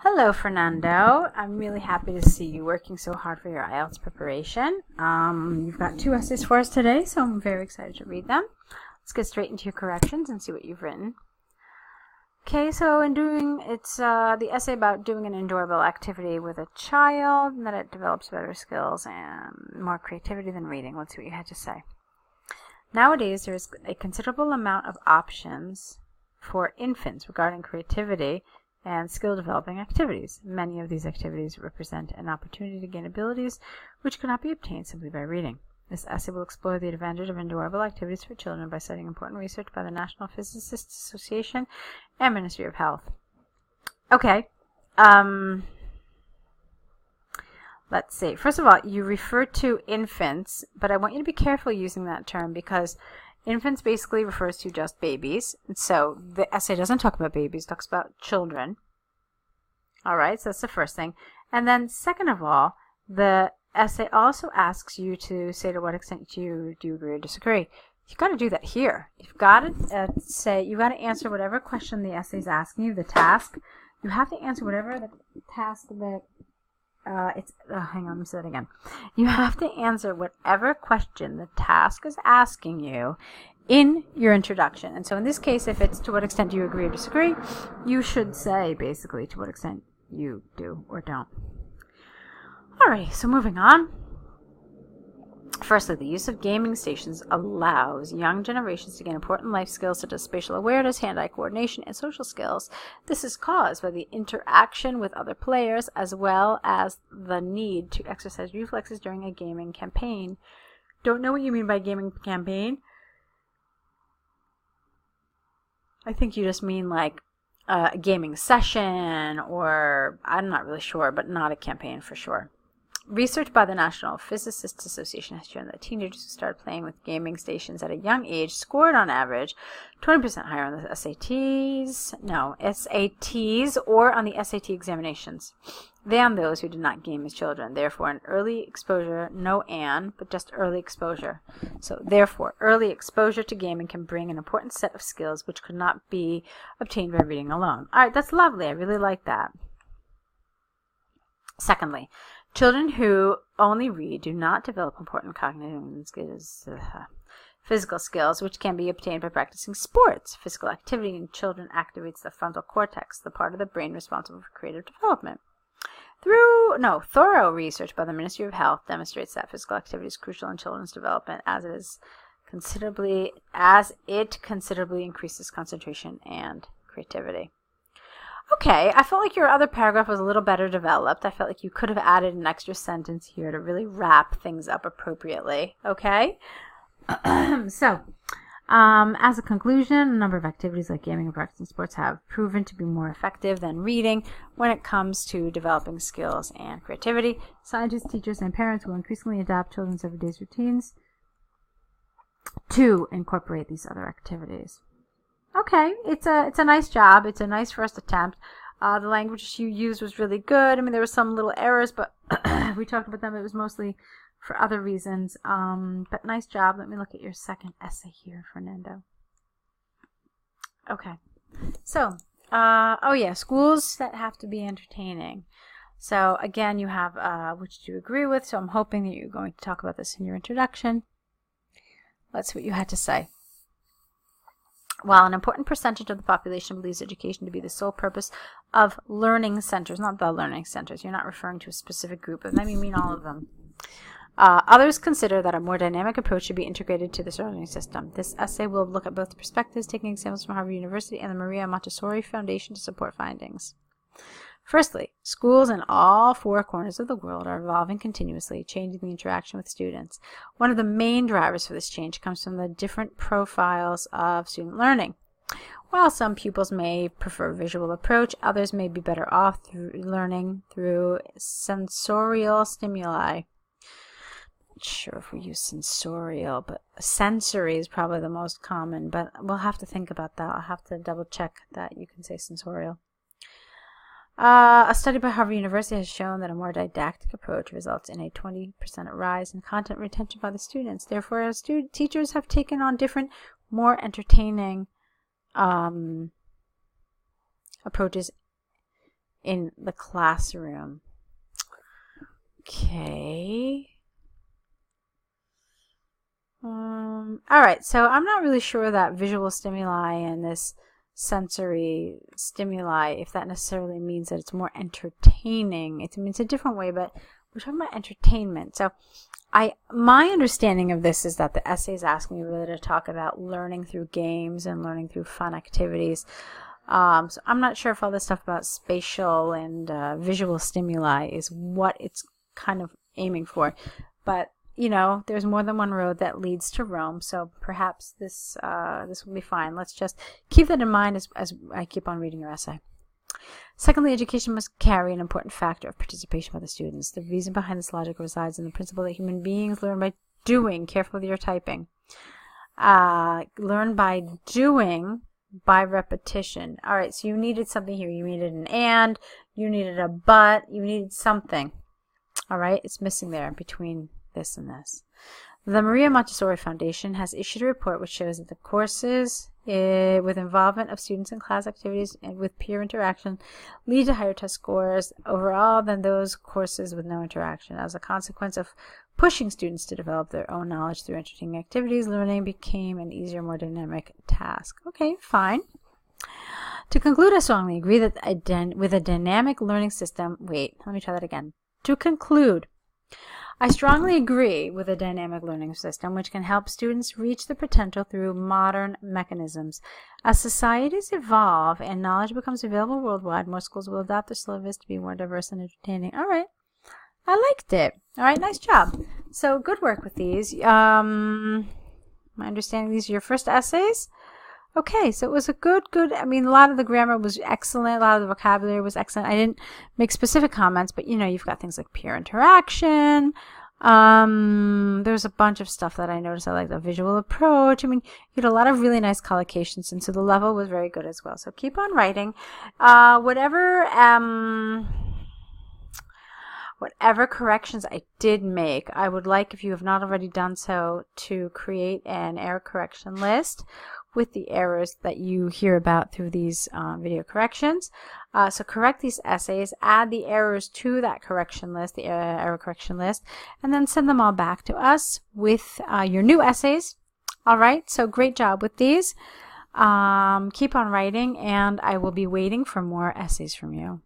Hello, Fernando. I'm really happy to see you working so hard for your IELTS preparation. You've got 2 essays for us today, so I'm very excited to read them. Let's get straight into your corrections and see what you've written. Okay, so it's the essay about doing an enjoyable activity with a child, and that it develops better skills and more creativity than reading. Let's see what you had to say. Nowadays, there is a considerable amount of options for infants regarding creativity and skill-developing activities. Many of these activities represent an opportunity to gain abilities which cannot be obtained simply by reading. This essay will explore the advantage of enjoyable activities for children by citing important research by the National Physicists Association and Ministry of Health. Okay. Let's see. First of all, you refer to infants, but I want you to be careful using that term because infants basically refers to just babies. So the essay doesn't talk about babies, it talks about children. All right, so that's the first thing. And then second of all, the essay also asks you to say to what extent do you agree or disagree. You've got to do that here. You've got to you've got to answer whatever question the essay is asking you, the task. You have to answer whatever the task that hang on, let me say that again. You have to answer whatever question the task is asking you in your introduction. And so in this case, if it's to what extent do you agree or disagree, you should say basically to what extent you do or don't. Alright, so moving on. Firstly, the use of gaming stations allows young generations to gain important life skills such as spatial awareness, hand-eye coordination, and social skills. This is caused by the interaction with other players as well as the need to exercise reflexes during a gaming campaign. Don't know what you mean by gaming campaign? I think you just mean like a gaming session, or I'm not really sure, but not a campaign for sure. Research by the National Physicists Association has shown that teenagers who started playing with gaming stations at a young age scored on average 20% higher on the SATs or on the SAT examinations than those who did not game as children. Therefore, an early exposure, but just early exposure. So therefore, early exposure to gaming can bring an important set of skills which could not be obtained by reading alone. All right, that's lovely. I really like that. Secondly, children who only read do not develop important cognitive skills, physical skills, which can be obtained by practicing sports. Physical activity in children activates the frontal cortex, the part of the brain responsible for creative development. Thorough research by the Ministry of Health demonstrates that physical activity is crucial in children's development as it considerably increases concentration and creativity. Okay, I felt like your other paragraph was a little better developed. I felt like you could have added an extra sentence here to really wrap things up appropriately. Okay? So, as a conclusion, a number of activities like gaming and practicing sports have proven to be more effective than reading when it comes to developing skills and creativity. Scientists, teachers, and parents will increasingly adapt children's everyday routines to incorporate these other activities. Okay, it's a nice job. It's a nice first attempt. The language you used was really good. I mean, there were some little errors, but we talked about them. It was mostly for other reasons. But nice job. Let me look at your second essay here, Fernando. Okay. So, schools that have to be entertaining. So, again, you have which do you agree with. So, I'm hoping that you're going to talk about this in your introduction. Let's see what you had to say. While an important percentage of the population believes education to be the sole purpose of learning centers, not the learning centers, you're not referring to a specific group, but maybe you mean all of them. Others consider that a more dynamic approach should be integrated to this learning system. This essay will look at both perspectives, taking examples from Harvard University and the Maria Montessori Foundation to support findings. Firstly, schools in all 4 corners of the world are evolving continuously, changing the interaction with students. One of the main drivers for this change comes from the different profiles of student learning. While some pupils may prefer a visual approach, others may be better off learning through sensorial stimuli. Not sure if we use sensorial, but sensory is probably the most common, but we'll have to think about that. I'll have to double check that you can say sensorial. A study by Harvard University has shown that a more didactic approach results in a 20% rise in content retention by the students. Therefore, teachers have taken on different, more entertaining approaches in the classroom. Okay. All right, so I'm not really sure that visual stimuli and this sensory stimuli, if that necessarily means that it's more entertaining. It means a different way, but we're talking about entertainment. So my understanding of this is that the essay is asking me really to talk about learning through games and learning through fun activities. So I'm not sure if all this stuff about spatial and visual stimuli is what it's kind of aiming for, but you know, there's more than one road that leads to Rome, so perhaps this will be fine. Let's just keep that in mind as I keep on reading your essay. Secondly, education must carry an important factor of participation by the students. The reason behind this logic resides in the principle that human beings learn by doing. Careful with your typing. Learn by doing, by repetition. All right, so you needed something here. You needed an and, you needed a but, you needed something. All right, it's missing there between this and this. The Maria Montessori Foundation has issued a report which shows that the courses with involvement of students in class activities and with peer interaction lead to higher test scores overall than those courses with no interaction. As a consequence of pushing students to develop their own knowledge through entertaining activities, learning became an easier, more dynamic task. Okay, fine. To conclude, I strongly agree that with a dynamic learning system, let me try that again. To conclude, I strongly agree with a dynamic learning system which can help students reach their potential through modern mechanisms. As societies evolve and knowledge becomes available worldwide, more schools will adapt their syllabus to be more diverse and entertaining. All right. I liked it. All right, nice job. So good work with these. My understanding, these are your first essays. Okay, so it was a good, I mean, a lot of the grammar was excellent. A lot of the vocabulary was excellent. I didn't make specific comments, but, you know, you've got things like peer interaction. There's a bunch of stuff that I noticed. I like the visual approach. I mean, you had a lot of really nice collocations, and so the level was very good as well. So keep on writing. Whatever corrections I did make, I would like, if you have not already done so, to create an error correction list with the errors that you hear about through these video corrections. So correct these essays, add the errors to that correction list, the error correction list, and then send them all back to us with your new essays. All right, so great job with these. Keep on writing, and I will be waiting for more essays from you.